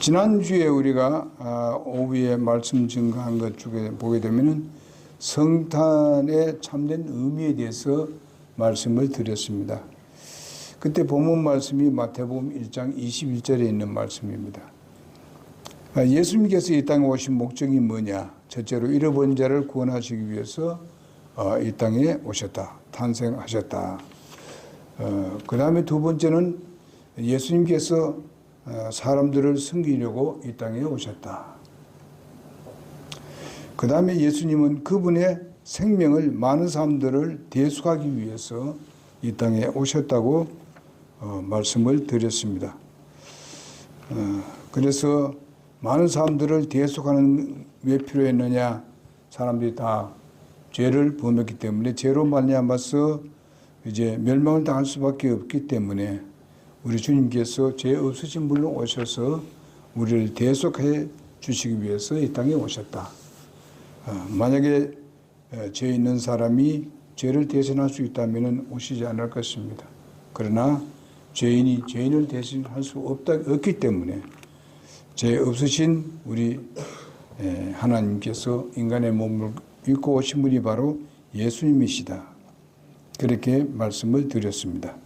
지난주에 우리가 오후에 말씀 증거한 것 중에 보게 되면은 성탄의 참된 의미에 대해서 말씀을 드렸습니다. 그때 본문 말씀이 마태복음 1장 21절에 있는 말씀입니다. 예수님께서 이 땅에 오신 목적이 뭐냐? 첫째로 잃어버린 자를 구원하시기 위해서 이 땅에 오셨다. 탄생하셨다. 그 다음에 두 번째는 예수님께서 사람들을 섬기려고 이 땅에 오셨다. 그 다음에 예수님은 그분의 생명을 많은 사람들을 대속하기 위해서 이 땅에 오셨다고 말씀을 드렸습니다. 그래서 많은 사람들을 대속하는 왜 필요했느냐? 사람들이 다 죄를 범했기 때문에 죄로 말미암아서 이제 멸망을 당할 수밖에 없기 때문에 우리 주님께서 죄 없으신 분으로 오셔서 우리를 대속해 주시기 위해서 이 땅에 오셨다. 만약에 죄 있는 사람이 죄를 대신할 수 있다면 오시지 않을 것입니다. 그러나 죄인이 죄인을 대신할 수 없기 때문에 죄 없으신 우리 하나님께서 인간의 몸을 입고 오신 분이 바로 예수님이시다. 그렇게 말씀을 드렸습니다.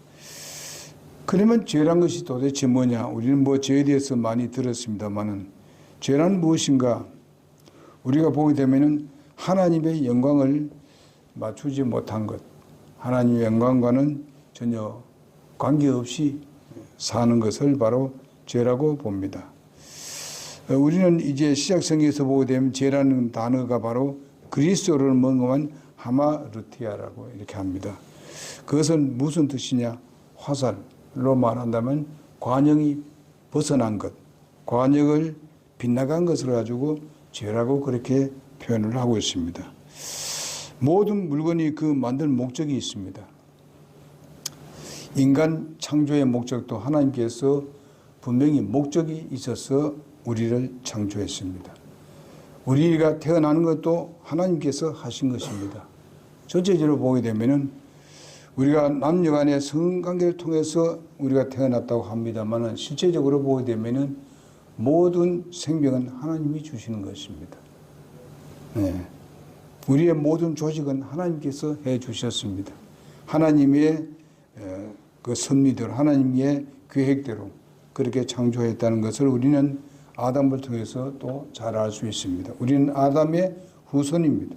그러면 죄란 것이 도대체 뭐냐? 우리는 죄에 대해서 많이 들었습니다만은 죄란 무엇인가? 우리가 보게 되면은 하나님의 영광을 맞추지 못한 것, 하나님의 영광과는 전혀 관계없이 사는 것을 바로 죄라고 봅니다. 우리는 이제 시작성에서 보게 되면 죄라는 단어가 바로 그리스도를 먹으면 하마르티아라고 이렇게 합니다. 그것은 무슨 뜻이냐? 화살로 말한다면 관영이 벗어난 것, 관역을 빗나간 것을 가지고 죄라고 그렇게 표현을 하고 있습니다. 모든 물건이 그 만든 목적이 있습니다. 인간 창조의 목적도 하나님께서 분명히 목적이 있어서 우리를 창조했습니다. 우리가 태어나는 것도 하나님께서 하신 것입니다. 전체적으로 보게 되면은 우리가 남녀 간의 성관계를 통해서 우리가 태어났다고 합니다만 실제적으로 보게 되면은 모든 생명은 하나님이 주시는 것입니다. 네. 우리의 모든 조직은 하나님께서 해 주셨습니다. 하나님의 그 섭리대로, 하나님의 계획대로 그렇게 창조했다는 것을 우리는 아담을 통해서 또 잘 알 수 있습니다. 우리는 아담의 후손입니다.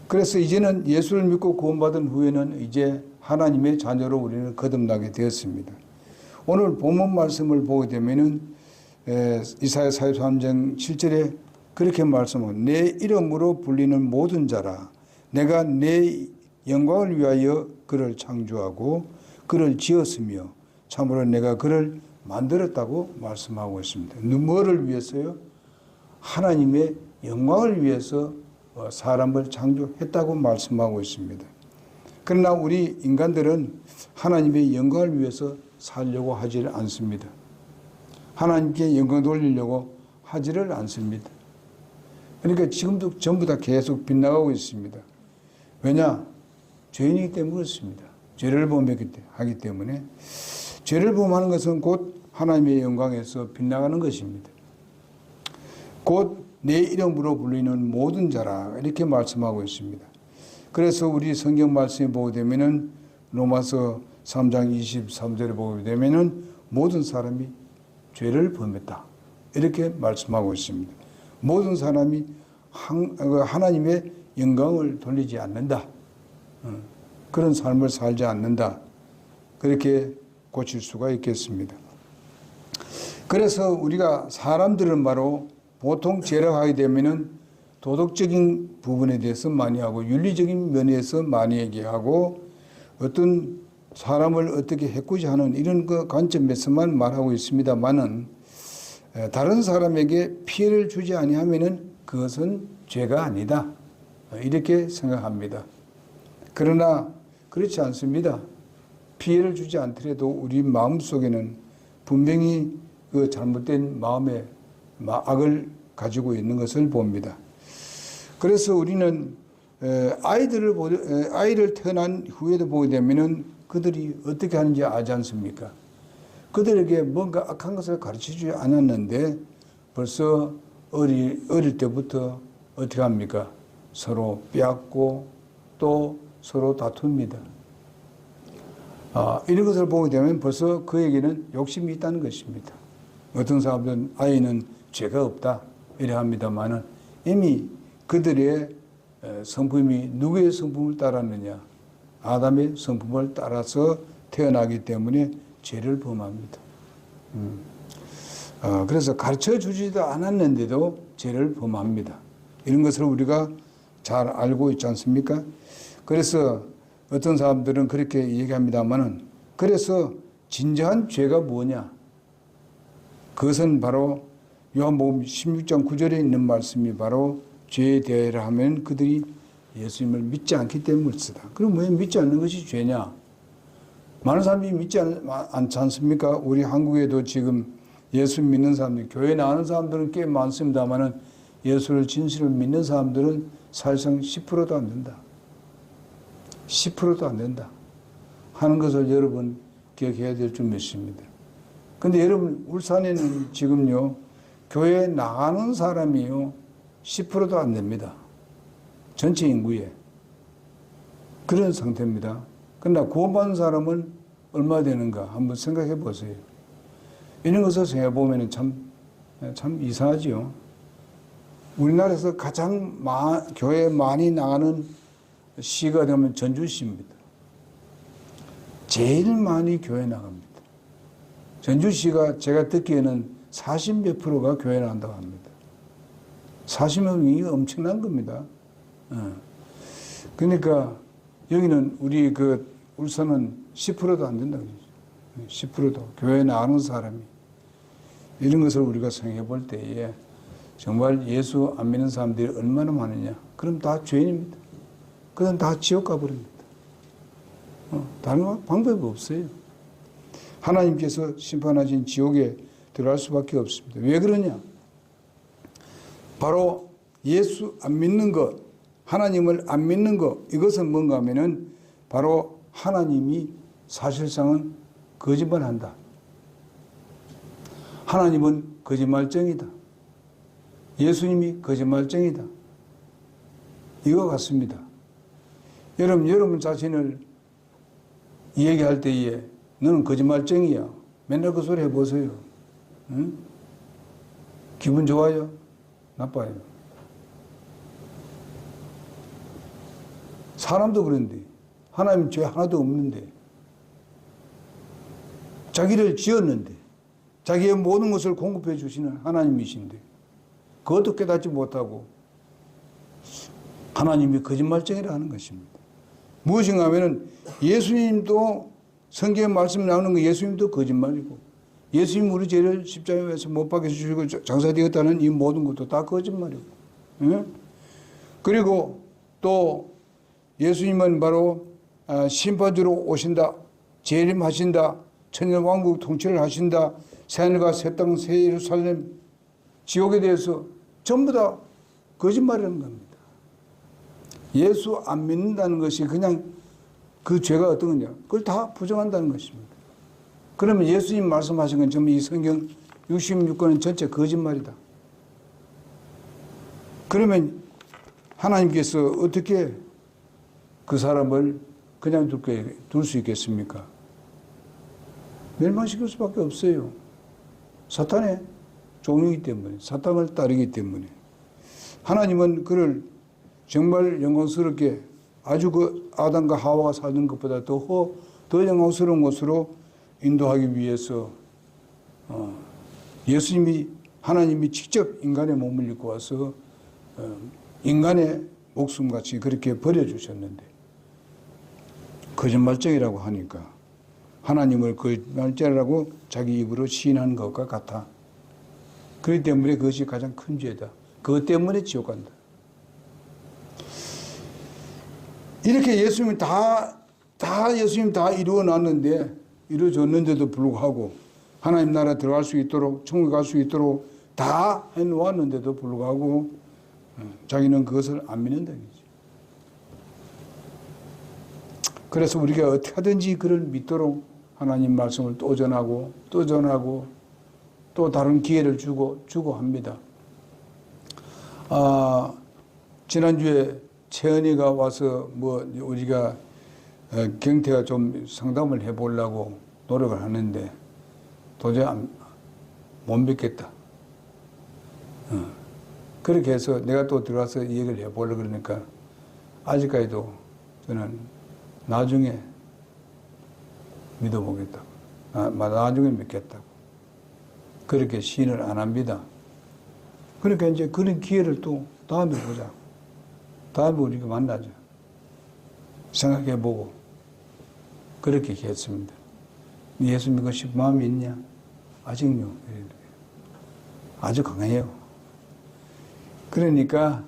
그래서 이제는 예수를 믿고 구원받은 후에는 이제 하나님의 자녀로 우리는 거듭나게 되었습니다. 오늘 본문 말씀을 보게 되면은 이사야 43장 7절에 그렇게 말씀하고 내 이름으로 불리는 모든 자라 내가 내 영광을 위하여 그를 창조하고 그를 지었으며 참으로 내가 그를 만들었다고 말씀하고 있습니다. 뭐를 위해서요? 하나님의 영광을 위해서 사람을 창조했다고 말씀하고 있습니다. 그러나 우리 인간들은 하나님의 영광을 위해서 살려고 하지를 않습니다. 하나님께 영광 돌리려고 하지를 않습니다. 그러니까 지금도 전부 다 계속 빗나가고 있습니다. 왜냐? 죄인이기 때문에 그렇습니다. 죄를 범하기 때문에 죄를 범하는 것은 곧 하나님의 영광에서 빗나가는 것입니다. 곧 내 이름으로 불리는 모든 자라 이렇게 말씀하고 있습니다. 그래서 우리 성경 말씀에 보게 되면은 로마서 3장 23절에 보게 되면은 모든 사람이 죄를 범했다 이렇게 말씀하고 있습니다. 모든 사람이 하나님의 영광을 돌리지 않는다. 그런 삶을 살지 않는다. 그렇게 고칠 수가 있겠습니다. 그래서 우리가 사람들은 바로 보통 죄를 하게 되면은 도덕적인 부분에 대해서 많이 하고 윤리적인 면에서 많이 얘기하고 어떤 사람을 어떻게 해코지하는 이런 그 관점에서만 말하고 있습니다만은 다른 사람에게 피해를 주지 아니하면은 그것은 죄가 아니다. 이렇게 생각합니다. 그러나 그렇지 않습니다. 피해를 주지 않더라도 우리 마음속에는 분명히 그 잘못된 마음의 악을 가지고 있는 것을 봅니다. 그래서 우리는 아이를 태어난 후에도 보게 되면은 그들이 어떻게 하는지 알지 않습니까? 그들에게 뭔가 악한 것을 가르쳐주지 않았는데 벌써 어릴 때부터 어떻게 합니까? 서로 빼앗고 또 서로 다툽니다. 이런 것을 보게 되면 벌써 그에게는 욕심이 있다는 것입니다. 어떤 사람들은 아이는 죄가 없다 이래 합니다만은 이미 그들의 성품이 누구의 성품을 따랐느냐? 아담의 성품을 따라서 태어나기 때문에 죄를 범합니다. 그래서 가르쳐 주지도 않았는데도 죄를 범합니다. 이런 것을 우리가 잘 알고 있지 않습니까? 그래서 어떤 사람들은 그렇게 얘기합니다만은 그래서 진정한 죄가 뭐냐? 그것은 바로 요한복음 16장 9절에 있는 말씀이 바로 죄에 대하여 하면 그들이 예수님을 믿지 않기 때문이다. 그럼 왜 믿지 않는 것이 죄냐? 많은 사람들이 믿지 않지 않습니까? 우리 한국에도 지금 예수 믿는 사람들, 교회 나가는 사람들은 꽤 많습니다만은 예수를 진실을 믿는 사람들은 사실상 10%도 안 된다. 10%도 안 된다. 하는 것을 여러분 기억해야 될 줄 믿습니다. 근데 여러분, 울산에는 지금요, 교회에 나가는 사람이요, 10%도 안 됩니다. 전체 인구에. 그런 상태입니다. 그러나 구원받은 사람은 얼마 되는가 한번 생각해 보세요. 이런 것을 생각해 보면 참 이상하지요. 우리나라에서 가장 교회에 많이 나가는 시가 되면 전주시입니다. 제일 많이 교회 나갑니다. 전주시가 제가 듣기에는 40몇 프로가 교회 나간다고 합니다. 40몇 명이 엄청난 겁니다. 그러니까 여기는 우리 울산은 10%도 안 된다고 그러죠. 10%도 교회 나가는 사람이. 이런 것을 우리가 생각해 볼 때에 정말 예수 안 믿는 사람들이 얼마나 많으냐. 그럼 다 죄인입니다. 그건 다 지옥 가버립니다. 다른 방법이 없어요. 하나님께서 심판하신 지옥에 들어갈 수밖에 없습니다. 왜 그러냐? 바로 예수 안 믿는 것, 하나님을 안 믿는 것, 이것은 뭔가 하면은 바로 하나님이 사실상은 거짓말한다. 하나님은 거짓말쟁이다. 예수님이 거짓말쟁이다. 이거 같습니다. 여러분 자신을 얘기할 때에 너는 거짓말쟁이야. 맨날 그 소리 해보세요. 응? 기분 좋아요? 나빠요? 사람도 그런데 하나님 죄 하나도 없는데 자기를 지었는데 자기의 모든 것을 공급해 주시는 하나님이신데 그것도 깨닫지 못하고 하나님이 거짓말쟁이라 하는 것입니다. 무엇인가 하면은 예수님도 성경에 말씀 나오는 거 예수님도 거짓말이고 예수님 우리 죄를 십자가에서 못 박혀 주시고 장사되었다는 이 모든 것도 다 거짓말이고 응? 그리고 또 예수님은 바로 심판주로 오신다. 재림하신다. 천년왕국 통치를 하신다. 새하늘과 새 땅, 새 예루살렘, 지옥에 대해서 전부 다 거짓말이라는 겁니다. 예수 안 믿는다는 것이 그냥 그 죄가 어떤 거냐. 그걸 다 부정한다는 것입니다. 그러면 예수님 말씀하신 건 전부 이 성경 66권은 전체 거짓말이다. 그러면 하나님께서 어떻게 그 사람을 그냥 둘 수 있겠습니까? 멸망시킬 수밖에 없어요. 사탄의 종이기 때문에, 사탄을 따르기 때문에. 하나님은 그를 정말 영광스럽게 아주 그 아담과 하와가 살던 것보다 더 영광스러운 곳으로 인도하기 위해서 예수님이 하나님이 직접 인간의 몸을 입고 와서 인간의 목숨같이 그렇게 버려주셨는데 거짓말쟁이라고 하니까 하나님을 거짓말쟁이라고 자기 입으로 시인하는 것과 같아. 그렇기 때문에 그것이 가장 큰 죄다. 그것 때문에 지옥 간다. 이렇게 예수님이 예수님 다 이루어졌는데도 불구하고 하나님 나라 들어갈 수 있도록 천국에 갈 수 있도록 다 해놓았는데도 불구하고 자기는 그것을 안 믿는다는 거지. 그래서 우리가 어떻게 하든지 그를 믿도록 하나님 말씀을 또 전하고 또 전하고 또 다른 기회를 주고 합니다. 지난주에 채은이가 와서 우리가 경태가 좀 상담을 해보려고 노력을 하는데 도저히 못 믿겠다. 그렇게 해서 내가 또 들어가서 이 얘기를 해보려고 그러니까 아직까지도 저는 나중에 믿어보겠다고. 나중에 믿겠다고. 그렇게 시인을 안 합니다. 그러니까 이제 그런 기회를 또 다음에 보자. 다음에 우리가 만나자. 생각해보고. 그렇게 했습니다. 예수 믿고 싶은 마음이 있냐? 아직요. 아주 강해요. 그러니까,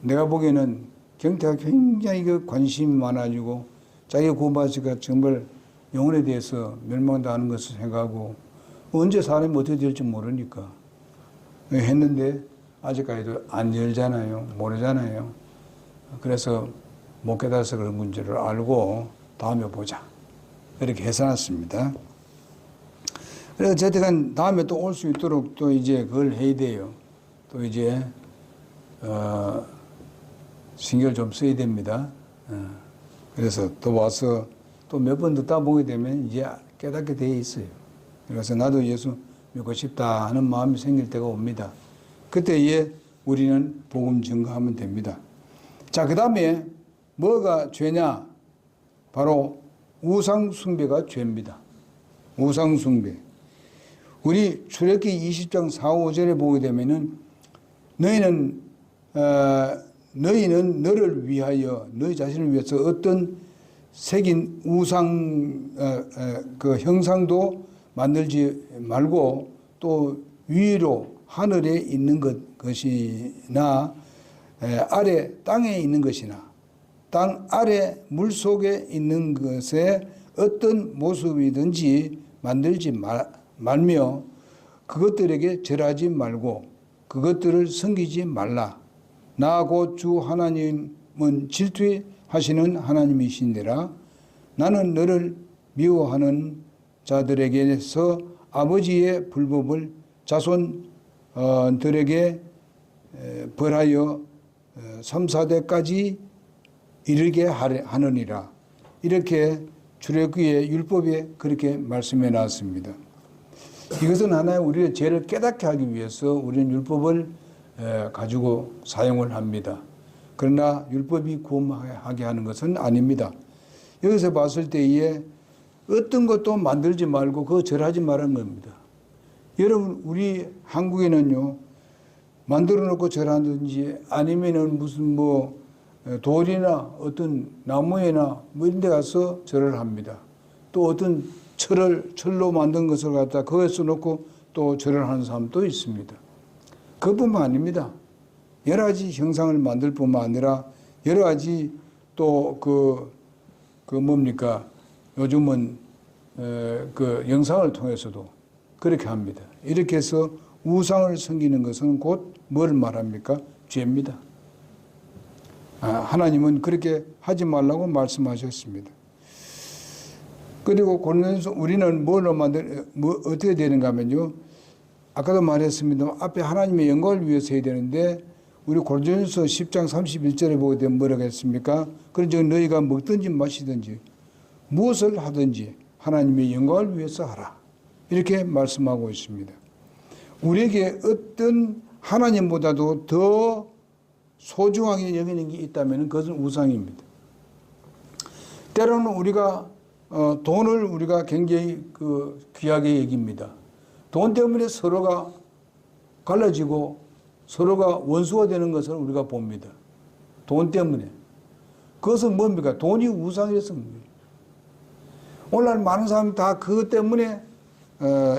내가 보기에는 경태가 굉장히 관심이 많아지고, 자기 구원받으니까 정말 영혼에 대해서 멸망당하는 것을 생각하고, 언제 사람이 어떻게 될지 모르니까. 했는데, 아직까지도 안 열잖아요. 모르잖아요. 그래서 못 깨달아서 그런 문제를 알고, 다음에 보자. 이렇게 해서놨습니다. 그래서 저태간 다음에 또 올 수 있도록 또 이제 그걸 해야 돼요. 또 이제, 신경을 좀 써야 됩니다. 그래서 또 와서 또 몇 번 듣다 보게 되면 이제 깨닫게 돼 있어요. 그래서 나도 예수 믿고 싶다 하는 마음이 생길 때가 옵니다. 그때에 우리는 복음 증거하면 됩니다. 자, 그 다음에 뭐가 죄냐? 바로 우상숭배가 죄입니다. 우상숭배. 우리 출애굽기 20장 4, 5절에 보게 되면은 너희는 너를 위하여 너희 자신을 위해서 어떤 새긴 우상 그 형상도 만들지 말고 또 위로 하늘에 있는 것이나 아래 땅에 있는 것이나 땅 아래 물 속에 있는 것에 어떤 모습이든지 만들지 말며 그것들에게 절하지 말고 그것들을 섬기지 말라. 나 곧 주 하나님은 질투하시는 하나님이신데라. 나는 너를 미워하는 자들에게서 아버지의 불법을 자손들에게 벌하여 3, 4대까지 이르게 하느니라. 이렇게 출애굽기의 율법에 그렇게 말씀해 놨습니다. 이것은 하나의 우리의 죄를 깨닫게 하기 위해서 우리는 율법을 가지고 사용을 합니다. 그러나 율법이 구원하게 하는 것은 아닙니다. 여기서 봤을 때에 어떤 것도 만들지 말고 그거 절하지 말라는 겁니다. 여러분 우리 한국에는요 만들어 놓고 절하든지 아니면은 무슨 돌이나 어떤 나무에나 이런 데 가서 절을 합니다. 또 어떤 철로 만든 것을 갖다 거기에 써놓고 또 절을 하는 사람도 있습니다. 그뿐만 아닙니다. 여러 가지 형상을 만들 뿐만 아니라 여러 가지 또 요즘은 그 영상을 통해서도 그렇게 합니다. 이렇게 해서 우상을 섬기는 것은 곧 뭘 말합니까? 죄입니다. 하나님은 그렇게 하지 말라고 말씀하셨습니다. 그리고 고린도서 우리는 어떻게 되는가 하면요. 아까도 말했습니다. 앞에 하나님의 영광을 위해서 해야 되는데 우리 고린도서 10장 31절에 보게 되면 뭐라고 했습니까? 그런즉 너희가 먹든지 마시든지 무엇을 하든지 하나님의 영광을 위해서 하라. 이렇게 말씀하고 있습니다. 우리에게 어떤 하나님보다도 더 소중하게 여기는 게 있다면 그것은 우상입니다. 때로는 우리가 돈을 우리가 굉장히 귀하게 여깁니다. 돈 때문에 서로가 갈라지고 서로가 원수가 되는 것을 우리가 봅니다. 돈 때문에. 그것은 뭡니까? 돈이 우상이었습니다. 오늘날 많은 사람이 다 그것 때문에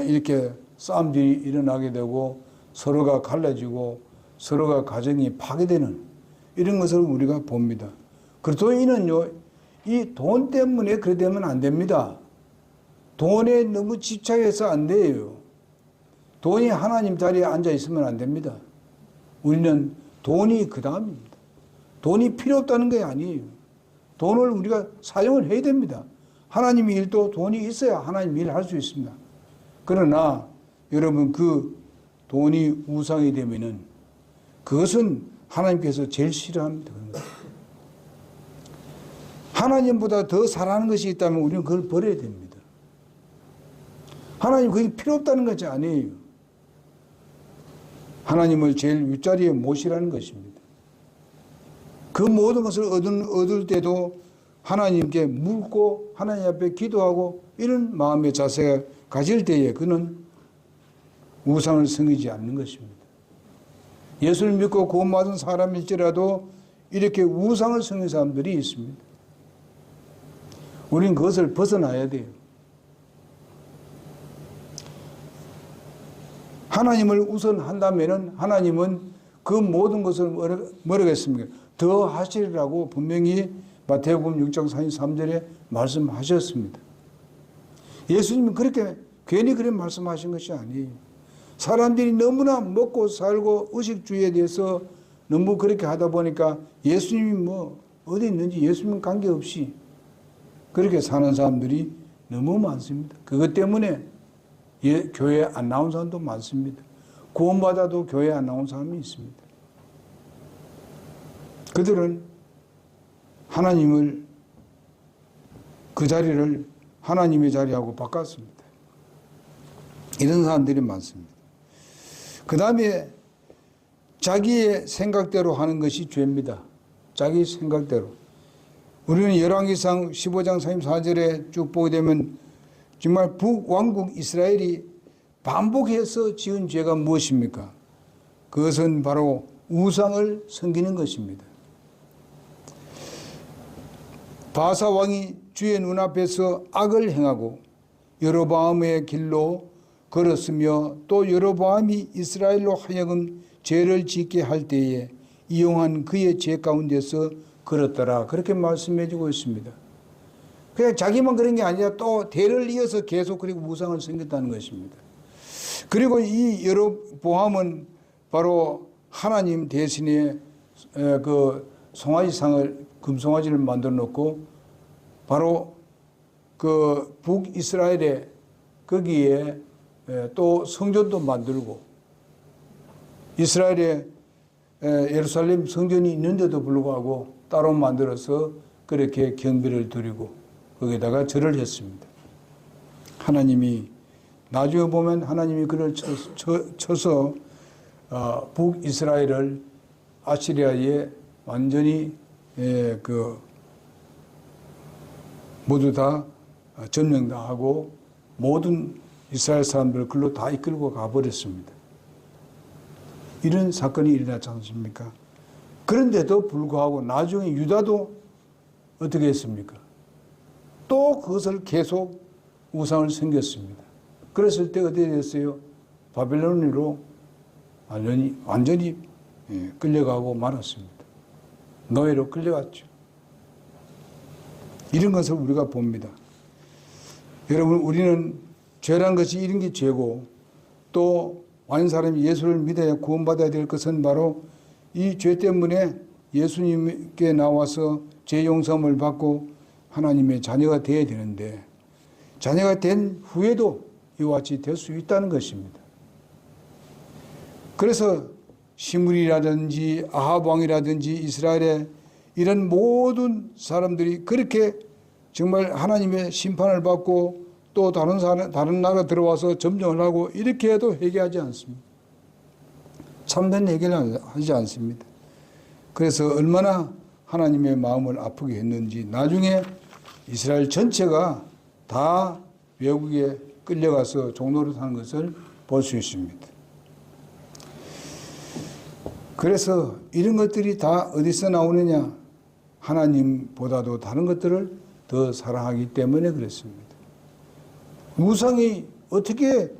이렇게 싸움들이 일어나게 되고 서로가 갈라지고 서로가 가정이 파괴되는 이런 것을 우리가 봅니다. 그리스도인은요, 이 돈 때문에 그래 되면 안 됩니다. 돈에 너무 집착해서 안 돼요. 돈이 하나님 자리에 앉아 있으면 안 됩니다. 우리는 돈이 그 다음입니다. 돈이 필요 없다는 게 아니에요. 돈을 우리가 사용을 해야 됩니다. 하나님 일도 돈이 있어야 하나님 일을 할 수 있습니다. 그러나 여러분 그 돈이 우상이 되면은 그것은 하나님께서 제일 싫어하는 거예요. 하나님보다 더 사랑하는 것이 있다면 우리는 그걸 버려야 됩니다. 하나님 그게 필요 없다는 것이 아니에요. 하나님을 제일 윗자리에 모시라는 것입니다. 그 모든 것을 얻을 때도 하나님께 묻고 하나님 앞에 기도하고 이런 마음의 자세가 가질 때에 그는 우상을 섬기지 않는 것입니다. 예수를 믿고 구원받은 사람일지라도 이렇게 우상을 섬기는 사람들이 있습니다. 우리는 그것을 벗어나야 돼요. 하나님을 우선한다면 하나님은 그 모든 것을 뭐라고 했습니까? 더 하시리라고 분명히 마태복음 6장 43절에 말씀하셨습니다. 예수님은 그렇게 괜히 그런 말씀하신 것이 아니에요. 사람들이 너무나 먹고 살고 의식주의에 대해서 너무 그렇게 하다 보니까 예수님이 뭐 어디 있는지 예수님 관계없이 그렇게 사는 사람들이 너무 많습니다. 그것 때문에 교회에 안 나온 사람도 많습니다. 구원받아도 교회에 안 나온 사람이 있습니다. 그들은 하나님을 그 자리를 하나님의 자리하고 바꿨습니다. 이런 사람들이 많습니다. 그 다음에 자기의 생각대로 하는 것이 죄입니다. 자기 생각대로. 우리는 열왕기상 15장 34절에 쭉 보게 되면 정말 북왕국 이스라엘이 반복해서 지은 죄가 무엇입니까? 그것은 바로 우상을 섬기는 것입니다. 바사 왕이 주의 눈앞에서 악을 행하고 여로보암의 길로 걸었으며 또 여로보암이 이스라엘로 하여금 죄를 짓게 할 때에 이용한 그의 죄 가운데서 걸었더라. 그렇게 말씀해 주고 있습니다. 그냥 자기만 그런 게 아니라 또 대를 이어서 계속 그리고 우상을 섬겼다는 것입니다. 그리고 이 여로보암은 바로 하나님 대신에 그 송아지상을 금송아지를 만들어 놓고 바로 그 북이스라엘에 거기에 또 성전도 만들고 이스라엘에 예루살렘 성전이 있는데도 불구하고 따로 만들어서 그렇게 경배를 드리고 거기다가 절을 했습니다. 하나님이 나중에 보면 하나님이 그를 쳐서 북이스라엘을 아시리아에 완전히 모두 다 점령당하고 모든 이스라엘 사람들을 글로 다 이끌고 가버렸습니다. 이런 사건이 일어나지 않습니까? 그런데도 불구하고 나중에 유다도 어떻게 했습니까? 또 그것을 계속 우상을 섬겼습니다. 그랬을 때 어떻게 됐어요? 바벨론으로 완전히 끌려가고 말았습니다. 노예로 끌려갔죠. 이런 것을 우리가 봅니다. 여러분, 우리는 죄란 것이 이런 게 죄고 또 많은 사람이 예수를 믿어야 구원받아야 될 것은 바로 이 죄 때문에 예수님께 나와서 죄 용서함을 받고 하나님의 자녀가 되어야 되는데 자녀가 된 후에도 이와 같이 될 수 있다는 것입니다. 그래서 시므리라든지 아합 왕이라든지 이스라엘의 이런 모든 사람들이 그렇게 정말 하나님의 심판을 받고 또 다른 나라 들어와서 점령을 하고 이렇게 해도 회개하지 않습니다. 참된 회개를 하지 않습니다. 그래서 얼마나 하나님의 마음을 아프게 했는지 나중에 이스라엘 전체가 다 외국에 끌려가서 종로를 사는 것을 볼 수 있습니다. 그래서 이런 것들이 다 어디서 나오느냐? 하나님보다도 다른 것들을 더 사랑하기 때문에 그렇습니다. 우상이 어떻게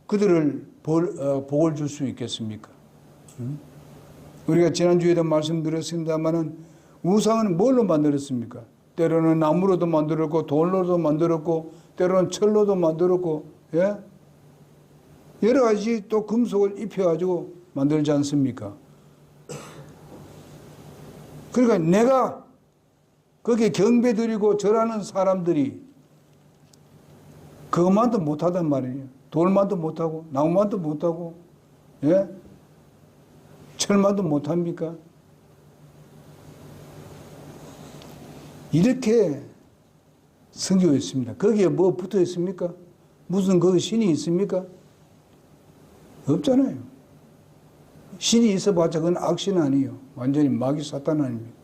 그들을 복을 줄 수 있겠습니까? 우리가 지난주에도 말씀드렸습니다마는 우상은 뭘로 만들었습니까? 때로는 나무로도 만들었고 돌로도 만들었고 때로는 철로도 만들었고 예? 여러 가지 또 금속을 입혀가지고 만들지 않습니까? 그러니까 내가 거기에 경배드리고 절하는 사람들이 그것만도 못하단 말이에요. 돌만도 못하고 나무만도 못하고 예? 철만도 못합니까? 이렇게 성경에 있습니다. 거기에 뭐 붙어 있습니까? 무슨 그 신이 있습니까? 없잖아요. 신이 있어봤자 그건 악신 아니에요. 완전히 마귀 사탄 아닙니까?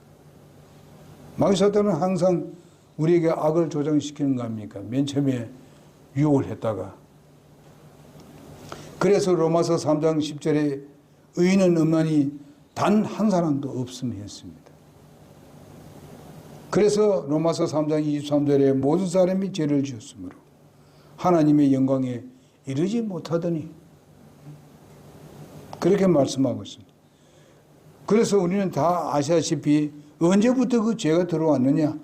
마귀 사탄은 항상 우리에게 악을 조장시키는 거 아닙니까? 맨 처음에 유혹을 했다가. 그래서 로마서 3장 10절에 의인은 없나니 단 한 사람도 없음 했습니다. 그래서 로마서 3장 23절에 모든 사람이 죄를 지었으므로 하나님의 영광에 이르지 못하더니 그렇게 말씀하고 있습니다. 그래서 우리는 다 아시다시피 언제부터 그 죄가 들어왔느냐?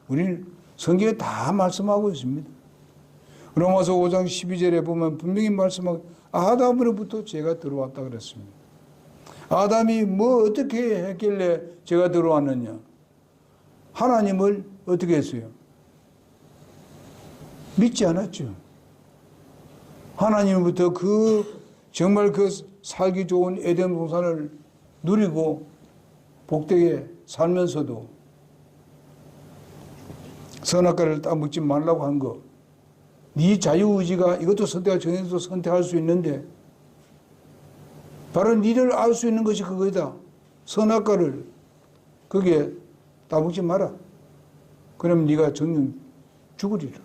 우리는 성경에 다 말씀하고 있습니다. 로마서 5장 12절에 보면 분명히 말씀하고 아담으로부터 죄가 들어왔다 그랬습니다. 아담이 뭐 어떻게 했길래 죄가 들어왔느냐? 하나님을 어떻게 했어요? 믿지 않았죠. 하나님부터 정말 그 살기 좋은 에덴 동산을 누리고 복되게 살면서도 선악과를 따먹지 말라고 한 거. 네 자유의지가 이것도 선택할 정해서 선택할 수 있는데 바로 니를 알 수 있는 것이 그거다. 선악과를 거기에 따먹지 마라. 그럼 네가 정녕 죽으리라.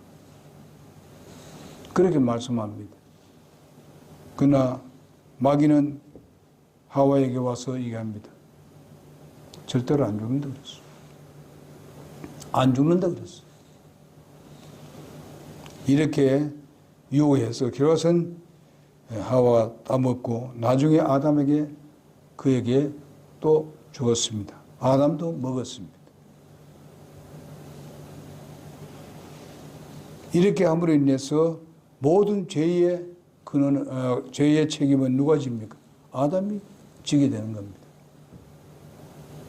그렇게 말씀합니다. 그러나 마귀는 하와에게 와서 얘기합니다. 절대로 안 죽는다 그랬어. 안 죽는다 그랬어. 이렇게 유혹해서 결국은 하와가 따먹고 나중에 아담에게 그에게 또 죽었습니다. 아담도 먹었습니다. 이렇게 함으로 인해서 모든 죄의 죄의 책임은 누가 집니까? 아담이 지게 되는 겁니다.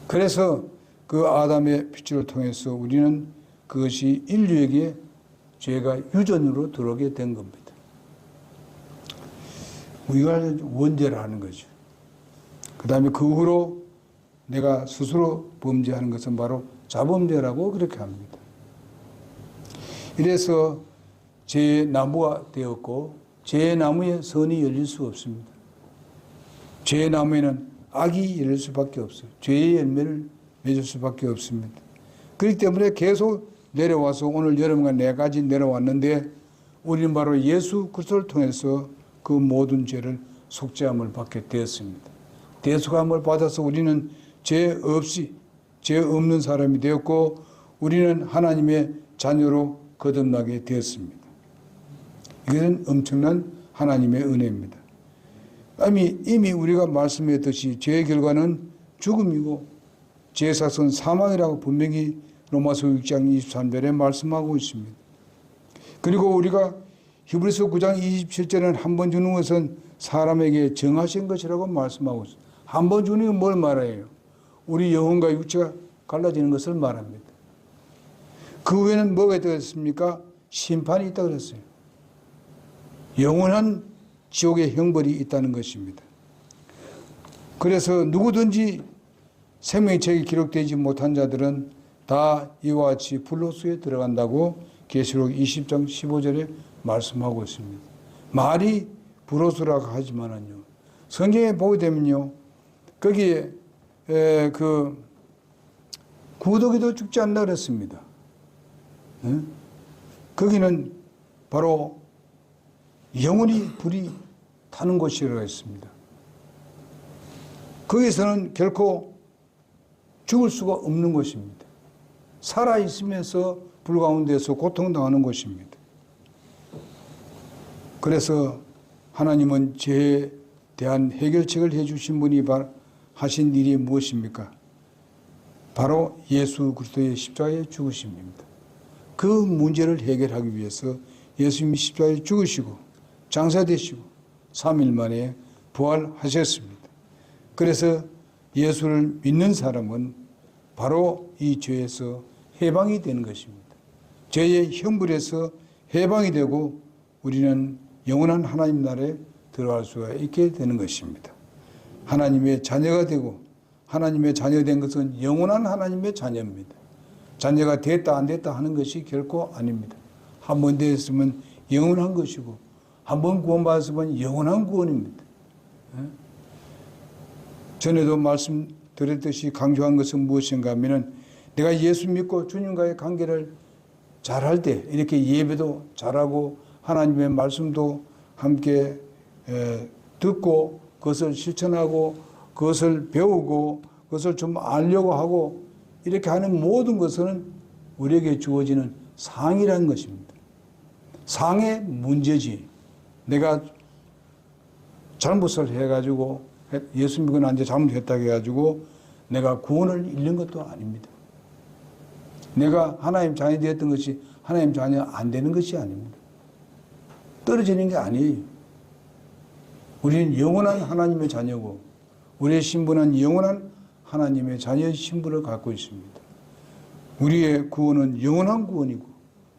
그래서 그 아담의 핏줄을 통해서 우리는 그것이 인류에게 죄가 유전으로 들어오게 된 겁니다. 우리가 원죄라는 거죠. 그 다음에 그 후로 내가 스스로 범죄하는 것은 바로 자범죄라고 그렇게 합니다. 이래서 죄의 나무가 되었고 죄의 나무에 선이 열릴 수 없습니다. 죄의 나무에는 악이 열릴 수밖에 없어요. 죄의 열매를 맺을 수밖에 없습니다. 그렇기 때문에 계속 내려와서 오늘 여러분과 4가지 내려왔는데 우리는 바로 예수 그리스도를 통해서 그 모든 죄를 속죄함을 받게 되었습니다. 대속함을 받아서 우리는 죄 없는 사람이 되었고 우리는 하나님의 자녀로 거듭나게 되었습니다. 이것은 엄청난 하나님의 은혜입니다. 이미 우리가 말씀했듯이 죄의 결과는 죽음이고 죄의 삭은 사망이라고 분명히 로마서 6장 23절에 말씀하고 있습니다. 그리고 우리가 히브리서 9장 27절에는 한 번 주는 것은 사람에게 정하신 것이라고 말씀하고 있습니다. 한 번 주는 건 뭘 말해요? 우리 영혼과 육체가 갈라지는 것을 말합니다. 그 후에는 뭐가 있다고 심판이 있다고 그랬어요. 영원한 지옥의 형벌이 있다는 것입니다. 그래서 누구든지 생명의 책에 기록되지 못한 자들은 다 이와 같이 불로수에 들어간다고 계시록 20장 15절에 말씀하고 있습니다. 말이 불로수라고 하지만은요, 성경에 보게 되면요, 거기에 구더기도 죽지 않는다 그랬습니다. 거기는 바로 영원히 불이 타는 곳이라고 했습니다. 거기서는 결코 죽을 수가 없는 곳입니다. 살아있으면서 불 가운데서 고통당하는 곳입니다. 그래서 하나님은 죄에 대한 해결책을 해주신 분이 하신 일이 무엇입니까? 바로 예수 그리스도의 십자가의 죽으심입니다. 그 문제를 해결하기 위해서 예수님이 십자가에 죽으시고 장사되시고 3일 만에 부활하셨습니다. 그래서 예수를 믿는 사람은 바로 이 죄에서 해방이 되는 것입니다. 죄의 형벌에서 해방이 되고 우리는 영원한 하나님 나라에 들어갈 수가 있게 되는 것입니다. 하나님의 자녀가 되고 하나님의 자녀된 것은 영원한 하나님의 자녀입니다. 자녀가 됐다 안 됐다 하는 것이 결코 아닙니다. 한 번 되었으면 영원한 것이고 한 번 구원받았으면 영원한 구원입니다. 전에도 말씀드렸듯이 강조한 것은 무엇인가 하면 내가 예수 믿고 주님과의 관계를 잘할 때 이렇게 예배도 잘하고 하나님의 말씀도 함께 듣고 그것을 실천하고 그것을 배우고 그것을 좀 알려고 하고 이렇게 하는 모든 것은 우리에게 주어지는 상이라는 것입니다. 상의 문제지. 내가 잘못을 해가지고 예수 믿고 난 이제 잘못했다고 해가지고 내가 구원을 잃는 것도 아닙니다. 내가 하나님 자녀 되었던 것이 하나님 자녀 안 되는 것이 아닙니다. 떨어지는 게 아니에요. 우리는 영원한 하나님의 자녀고 우리의 신분은 영원한 하나님의 자녀의 신분을 갖고 있습니다. 우리의 구원은 영원한 구원이고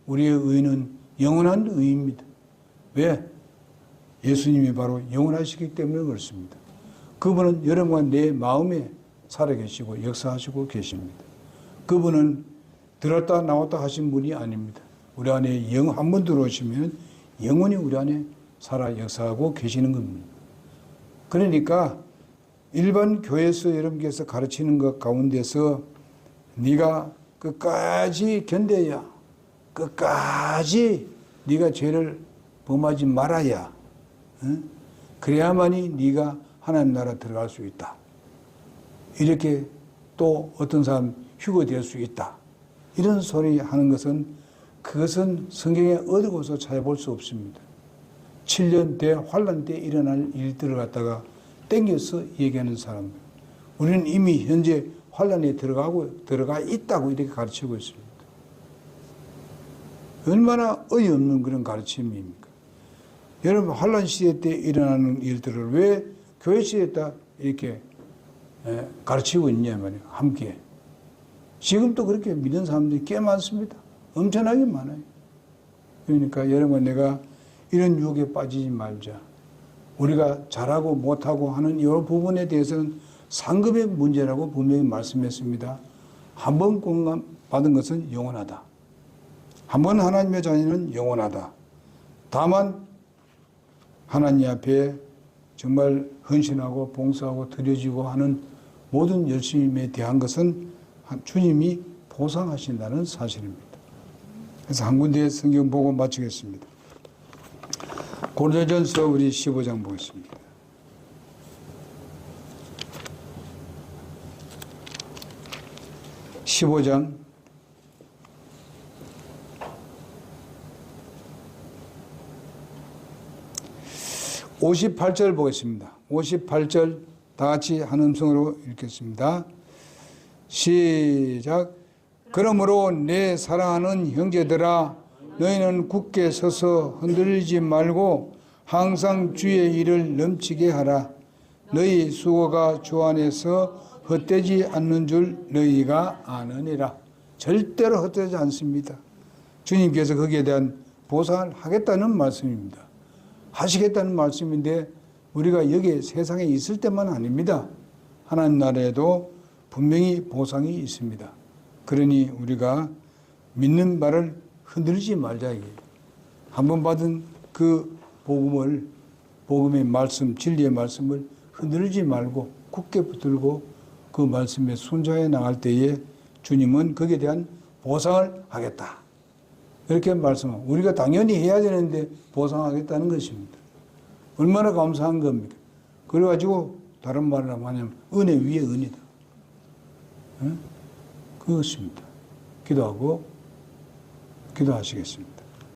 우리의 의는 영원한 의입니다. 왜? 예수님이 바로 영원하시기 때문에 그렇습니다. 그분은 여러분과 내 마음에 살아계시고 역사하시고 계십니다. 그분은 들었다 나왔다 하신 분이 아닙니다. 우리 안에 한 번 들어오시면 영원히 우리 안에 살아 역사하고 계시는 겁니다. 그러니까 일반 교회에서 여러분께서 가르치는 것 가운데서 네가 끝까지 견뎌야 끝까지 네가 죄를 범하지 말아야 그래야만이 네가 하나님 나라 들어갈 수 있다. 이렇게 또 어떤 사람 휴거될 수 있다. 이런 소리 하는 것은 그것은 성경에 어디고서 찾아볼 수 없습니다. 7년 대환란 때 일어날 일들을 갖다가 땡겨서 얘기하는 사람. 우리는 이미 현재 환란에 들어가 있다고 이렇게 가르치고 있습니다. 얼마나 어이없는 그런 가르침입니까? 여러분 환란 시대 때 일어나는 일들을 왜 교회 시대에 다 이렇게 가르치고 있냐 말이에요. 함께. 지금도 그렇게 믿는 사람들이 꽤 많습니다. 엄청나게 많아요. 그러니까 여러분 내가 이런 유혹에 빠지지 말자. 우리가 잘하고 못하고 하는 이 부분에 대해서는 상급의 문제라고 분명히 말씀했습니다. 한 번 공감 받은 것은 영원하다. 한 번 하나님의 자녀는 영원하다. 다만 하나님 앞에 정말 헌신하고 봉사하고 드려지고 하는 모든 열심에 대한 것은 주님이 보상하신다는 사실입니다. 그래서 한 군데 성경 보고 마치겠습니다. 고린도전서 우리 15장 보겠습니다. (15장) 58절 보겠습니다. 58절 다 같이 한 음성으로 읽겠습니다. 시작. 그러므로 내 사랑하는 형제들아 너희는 굳게 서서 흔들리지 말고 항상 주의 일을 넘치게 하라. 너희 수고가 주 안에서 헛되지 않는 줄 너희가 아느니라. 절대로 헛되지 않습니다. 주님께서 거기에 대한 보상을 하겠다는 말씀입니다. 하시겠다는 말씀인데 우리가 여기 세상에 있을 때만 아닙니다. 하나님 나라에도 분명히 보상이 있습니다. 그러니 우리가 믿는 바를 흔들지 말자 이게. 한번 받은 그 복음의 말씀, 진리의 말씀을 흔들지 말고 굳게 붙들고 그 말씀에 순종해 나갈 때에 주님은 거기에 대한 보상을 하겠다. 이렇게 말씀하고 우리가 당연히 해야 되는데 보상하겠다는 것입니다. 얼마나 감사한 겁니까? 그래가지고 다른 말을 하면 은혜 위에 은이다. 그것입니다. 기도하시겠습니다.